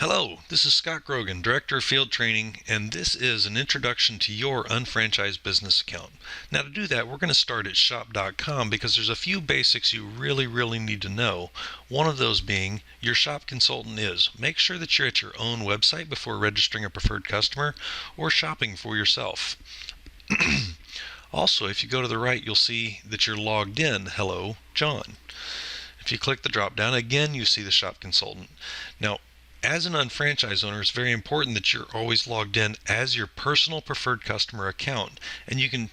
Hello, this is Scott Grogan, Director of Field Training, and this is an introduction to your UnFranchise Business Account. Now to do that, we're going to start at shop.com because there's a few basics you really need to know. One of those being your shop consultant is. Make sure that you're at your own website before registering a preferred customer or shopping for yourself. Also, if you go to the right, you'll see that you're logged in. Hello, John. If you click the drop down, again, you see the shop consultant. Now, as an unfranchised owner, it's very important that you're always logged in as your personal preferred customer account. And you can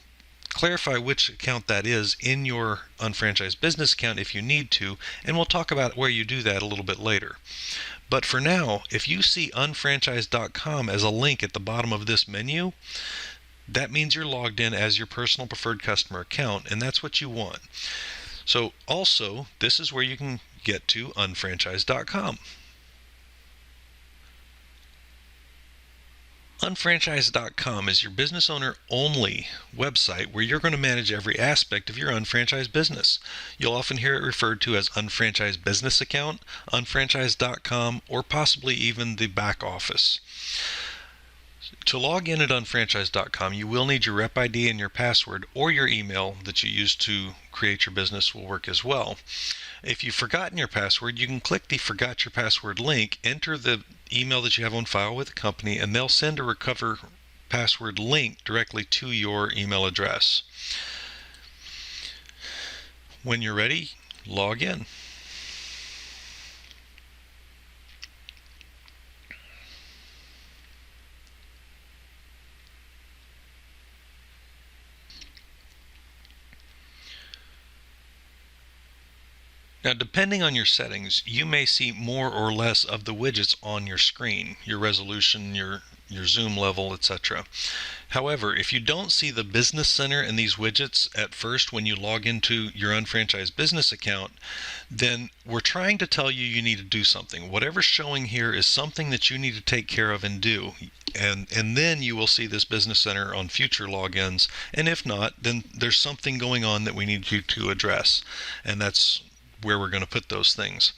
clarify which account that is in your unfranchised business account if you need to, and we'll talk about where you do that a little bit later. But for now, if you see unfranchise.com as a link at the bottom of this menu, that means you're logged in as your personal preferred customer account, and that's what you want. So also, this is where you can get to unfranchise.com. Unfranchise.com is your business owner only website where you're going to manage every aspect of your unfranchised business. You'll often hear it referred to as UnFranchise Business Account, unfranchise.com, or possibly even the back office. To log in at unfranchise.com, you will need your rep ID and your password, or your email that you use to create your business will work as well. If you've forgotten your password, you can click the Forgot Your Password link, enter the email that you have on file with the company, and they'll send a recover password link directly to your email address. When you're ready, log in. Now, depending on your settings, you may see more or less of the widgets on your screen, your resolution, your zoom level, etc. However, if you don't see the Business Center and these widgets at first when you log into your unfranchised business account, then we're trying to tell you you need to do something. Whatever's showing here is something that you need to take care of and do. And then you will see this Business Center on future logins. And if not, then there's something going on that we need you to address. And that's where we're going to put those things.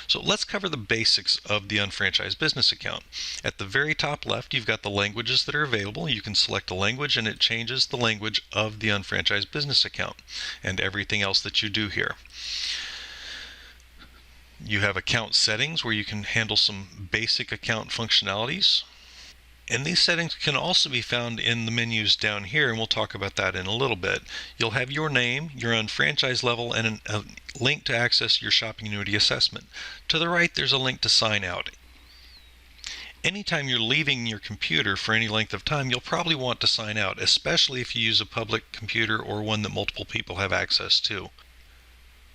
So let's cover the basics of the unfranchised business account. At the very top left, you've got the languages that are available. You can select a language and it changes the language of the unfranchised business account and everything else that you do here. You have account settings where you can handle some basic account functionalities. And these settings can also be found in the menus down here, and we'll talk about that in a little bit. You'll have your name, your unfranchised level, and a link to access your shopping annuity assessment. To the right, there's a link to sign out. Anytime you're leaving your computer for any length of time, you'll probably want to sign out, especially if you use a public computer or one that multiple people have access to.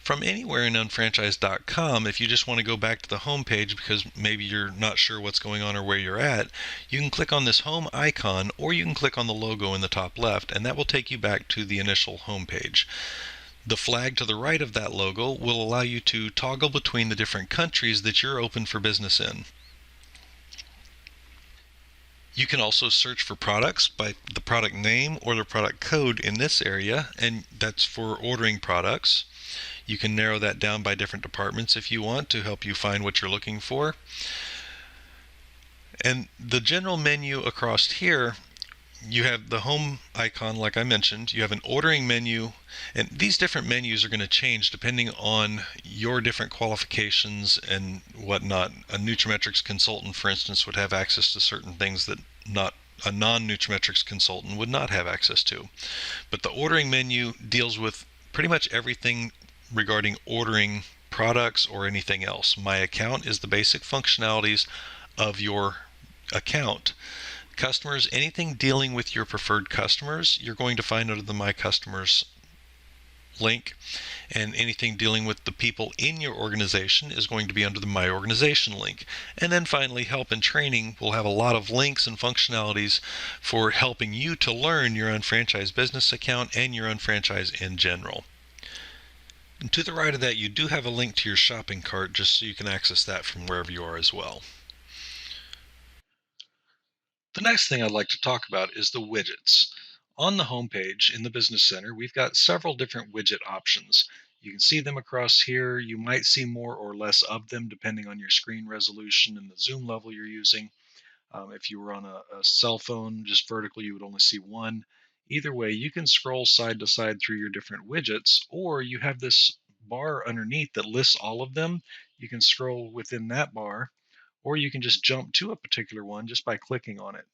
From anywhere in unfranchise.com, if you just want to go back to the home page because maybe you're not sure what's going on or where you're at, you can click on this home icon, or you can click on the logo in the top left, and that will take you back to the initial home page. The flag to the right of that logo will allow you to toggle between the different countries that you're open for business in. You can also search for products by the product name or the product code in this area, and that's for ordering products. You can narrow that down by different departments if you want to help you find what you're looking for. And the general menu across here, you have the home icon like I mentioned, you have an ordering menu, and these different menus are going to change depending on your different qualifications and whatnot. A Nutrimetrics consultant, for instance, would have access to certain things that a non-Nutrimetrics consultant would not have access to. But the ordering menu deals with pretty much everything regarding ordering products or anything else. My account is the basic functionalities of your account. Customers, anything dealing with your preferred customers, you're going to find under the My Customers link, and anything dealing with the people in your organization is going to be under the My Organization link. And then finally, help and training will have a lot of links and functionalities for helping you to learn your unfranchised business account and your unfranchise in general. And to the right of that, you do have a link to your shopping cart just so you can access that from wherever you are as well. The next thing I'd like to talk about is the widgets. On the home page in the Business Center, we've got several different widget options. You can see them across here. You might see more or less of them depending on your screen resolution and the zoom level you're using. If you were on a cell phone, just vertical, you would only see one. Either way, you can scroll side to side through your different widgets, or you have this bar underneath that lists all of them. You can scroll within that bar, or you can just jump to a particular one just by clicking on it.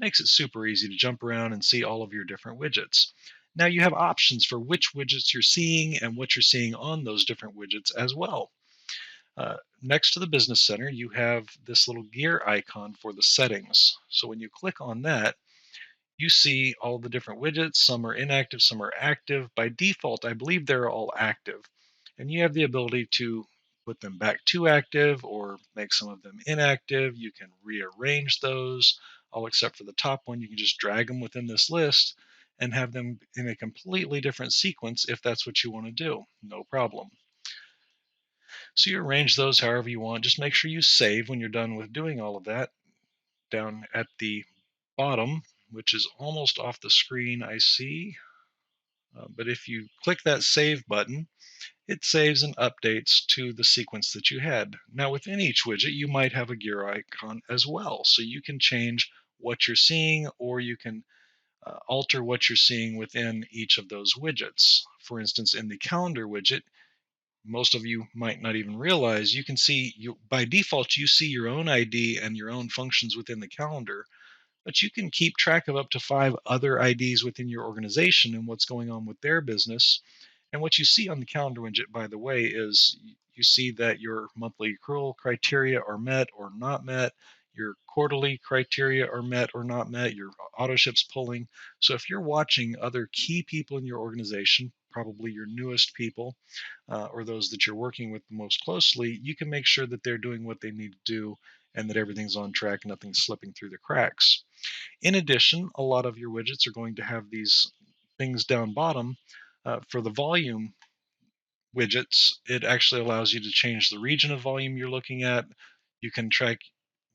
Makes it super easy to jump around and see all of your different widgets. Now you have options for which widgets you're seeing and what you're seeing on those different widgets as well. Next to the Business Center, you have this little gear icon for the settings. So when you click on that, you see all the different widgets. Some are inactive, some are active. By default, I believe they're all active. And you have the ability to put them back to active or make some of them inactive. You can rearrange those, all except for the top one. You can just drag them within this list and have them in a completely different sequence if that's what you want to do. No problem. So you arrange those however you want. Just make sure you save when you're done with doing all of that. Down at the bottom, which is almost off the screen, I see. But if you click that save button, it saves and updates to the sequence that you had. Now, within each widget, you might have a gear icon as well. So you can change what you're seeing, or you can alter what you're seeing within each of those widgets. For instance, in the calendar widget, most of you might not even realize you can see you by default you see your own ID and your own functions within the calendar, but you can keep track of up to 5 other IDs within your organization and what's going on with their business. And what you see on the calendar widget, by the way, is you see that your monthly accrual criteria are met or not met, your quarterly criteria are met or not met, your auto ships pulling. So if you're watching other key people in your organization, probably your newest people, or those that you're working with the most closely, you can make sure that they're doing what they need to do and that everything's on track, nothing's slipping through the cracks. In addition, a lot of your widgets are going to have these things down bottom. For the volume widgets, it actually allows you to change the region of volume you're looking at. You can track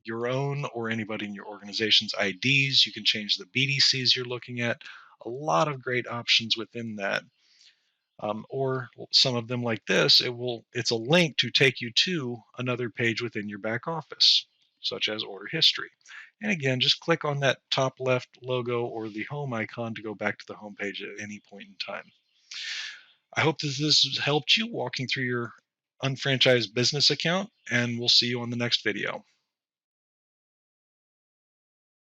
your own or anybody in your organization's IDs. You can change the BDCs you're looking at. A lot of great options within that. Or some of them like this, it's a link to take you to another page within your back office, such as order history. And again, just click on that top left logo or the home icon to go back to the home page at any point in time. I hope that this has helped you walking through your unfranchised business account, and we'll see you on the next video.